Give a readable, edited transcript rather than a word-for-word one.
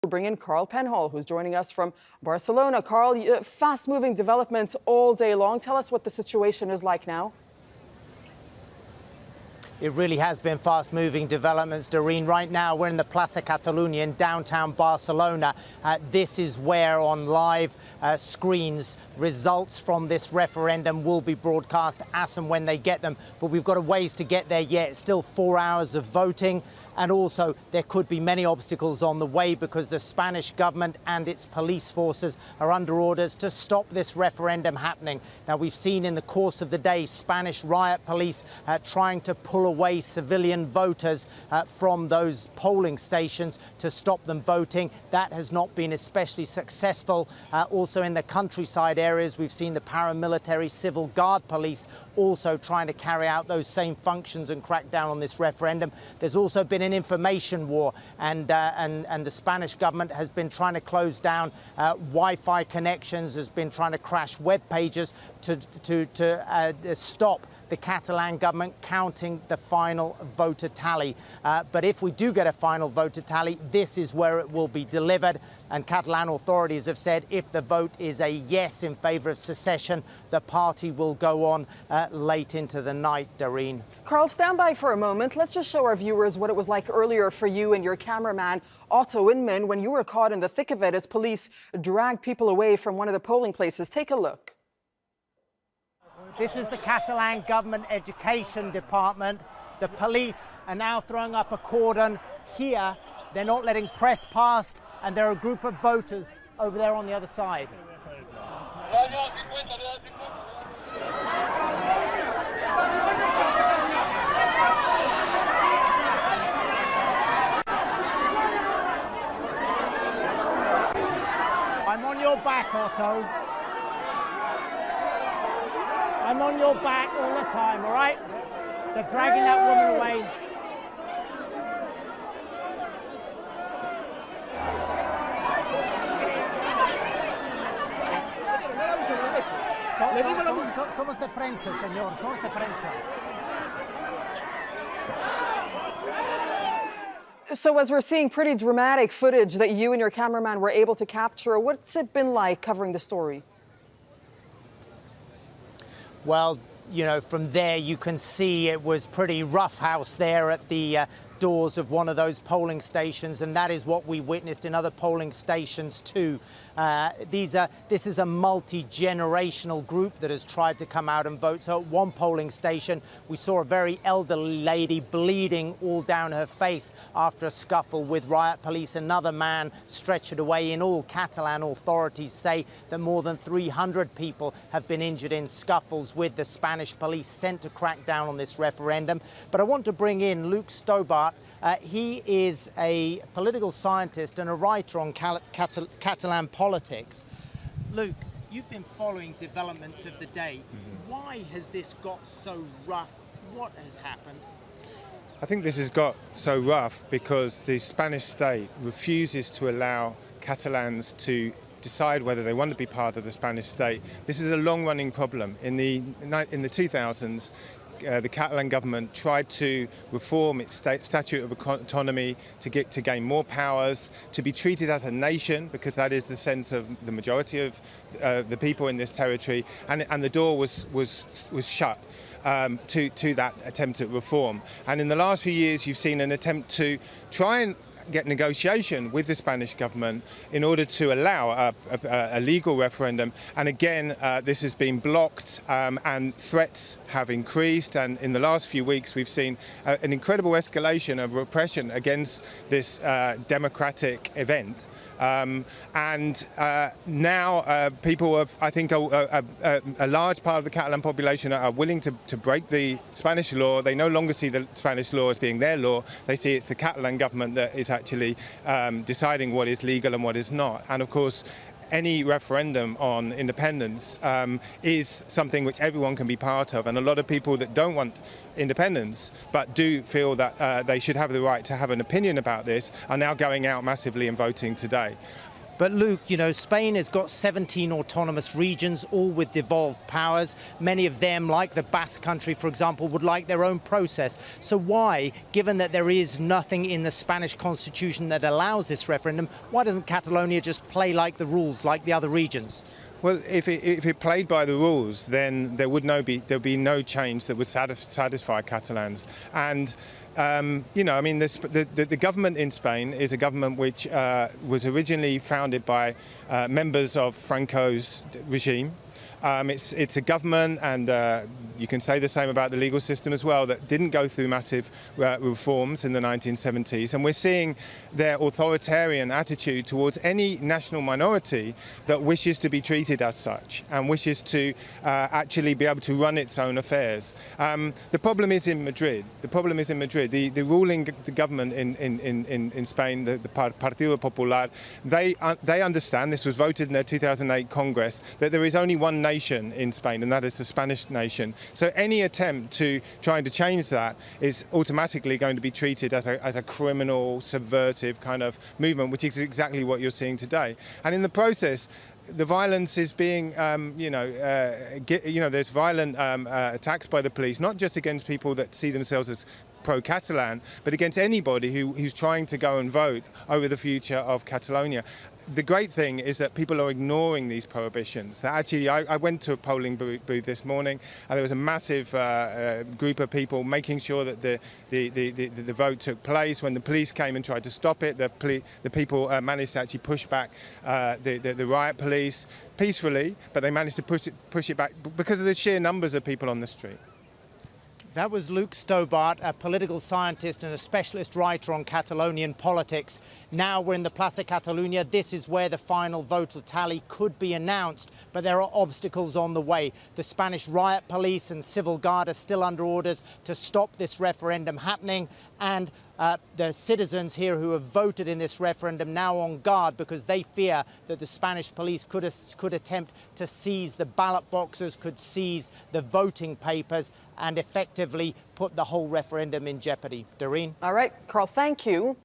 We'll bring in Carl Penhall, who's joining us from Barcelona. Carl, fast-moving developments all day long. Tell us what the situation is like now. It really has been fast-moving developments, Doreen. Right now, we're in the Plaza Catalonia in downtown Barcelona. This is where, on live screens, results from this referendum will be broadcast as and when they get them. But we've got a ways to get there yet. It's still 4 hours of voting. And also, there could be many obstacles on the way because the Spanish government and its police forces are under orders to stop this referendum happening. Now, we've seen in the course of the day Spanish riot police trying to pull away civilian voters from those polling stations to stop them voting. That has not been especially successful. Also in the countryside areas, we've seen the paramilitary civil guard police also trying to carry out those same functions and crack down on this referendum. There's also been an information war, and the Spanish government has been trying to close down Wi-Fi connections, has been trying to crash web pages to stop the Catalan government counting the final voter tally. But if we do get a final voter tally, this is where it will be delivered. And Catalan authorities have said if the vote is a yes in favour of secession, the party will go on late into the night, Doreen. Carl, stand by for a moment. Let's just show our viewers what it was like earlier for you and your cameraman, Otto Inman, when you were caught in the thick of it as police dragged people away from one of the polling places. Take a look. This is the Catalan government education department. The police are now throwing up a cordon here. They're not letting press past, and there are a group of voters over there on the other side. I'm on your back, Otto. I'm on your back all the time, all right? They're dragging that woman away. Somos de prensa, señor. Somos de prensa. So as we're seeing pretty dramatic footage that you and your cameraman were able to capture, what's it been like covering the story? Well, you know, from there you can see it was pretty roughhouse there at the doors of one of those polling stations, and that is what we witnessed in other polling stations too. This is a multi-generational group that has tried to come out and vote. So at one polling station, we saw a very elderly lady bleeding all down her face after a scuffle with riot police. Another man stretchered away. In all, Catalan authorities say that more than 300 people have been injured in scuffles with the Spanish police sent to crack down on this referendum. But I want to bring in Luke Stobart. He is a political scientist and a writer on Catalan politics. Luke, you've been following developments of the day. Why has this got so rough? What has happened? I think this has got so rough because the Spanish state refuses to allow Catalans to decide whether they want to be part of the Spanish state. This is a long-running problem. In the 2000s, the Catalan government tried to reform its statute of autonomy to gain more powers, to be treated as a nation, because that is the sense of the majority of the people in this territory, and the door was shut to that attempt at reform. And in the last few years, you've seen an attempt to try and get negotiation with the Spanish government in order to allow a legal referendum. And again, this has been blocked and threats have increased. And in the last few weeks, we've seen an incredible escalation of repression against this democratic event. Now people have, I think, a large part of the Catalan population are willing to break the Spanish law. They no longer see the Spanish law as being their law. They see it's the Catalan government that is actually deciding what is legal and what is not. And of course, any referendum on independence is something which everyone can be part of, and a lot of people that don't want independence but do feel that they should have the right to have an opinion about this are now going out massively and voting today. But Luke, you know, Spain has got 17 autonomous regions, all with devolved powers. Many of them, like the Basque Country, for example, would like their own process. So why, given that there is nothing in the Spanish constitution that allows this referendum, why doesn't Catalonia just play like the rules, like the other regions? Well, if it played by the rules, then there'd be no change that would satisfy Catalans. And you know, I mean, the government in Spain is a government which was originally founded by members of Franco's regime. It's a government, and you can say the same about the legal system as well, that didn't go through massive reforms in the 1970s. And we're seeing their authoritarian attitude towards any national minority that wishes to be treated as such and wishes to actually be able to run its own affairs. The problem is in Madrid. The ruling government in Spain, the Partido Popular, they understand, this was voted in their 2008 Congress, that there is only one nation in Spain, and that is the Spanish nation. So any attempt to trying to change that is automatically going to be treated as a criminal, subversive kind of movement, which is exactly what you're seeing today. And in the process, the violence is being, there's violent attacks by the police, not just against people that see themselves as pro-Catalan, but against anybody who's trying to go and vote over the future of Catalonia. The great thing is that people are ignoring these prohibitions. That actually, I went to a polling booth this morning, and there was a massive group of people making sure that the vote took place. When the police came and tried to stop it, the people managed to actually push back the riot police peacefully, but they managed to push it back because of the sheer numbers of people on the street. That was Luke Stobart, a political scientist and a specialist writer on Catalonian politics. Now we're in the Plaza Catalunya. This is where the final voter tally could be announced, but there are obstacles on the way. The Spanish riot police and civil guard are still under orders to stop this referendum happening, and the citizens here who have voted in this referendum now on guard because they fear that the Spanish police could attempt to seize the ballot boxes, could seize the voting papers, and effectively put the whole referendum in jeopardy. Doreen? All right, Carl, thank you.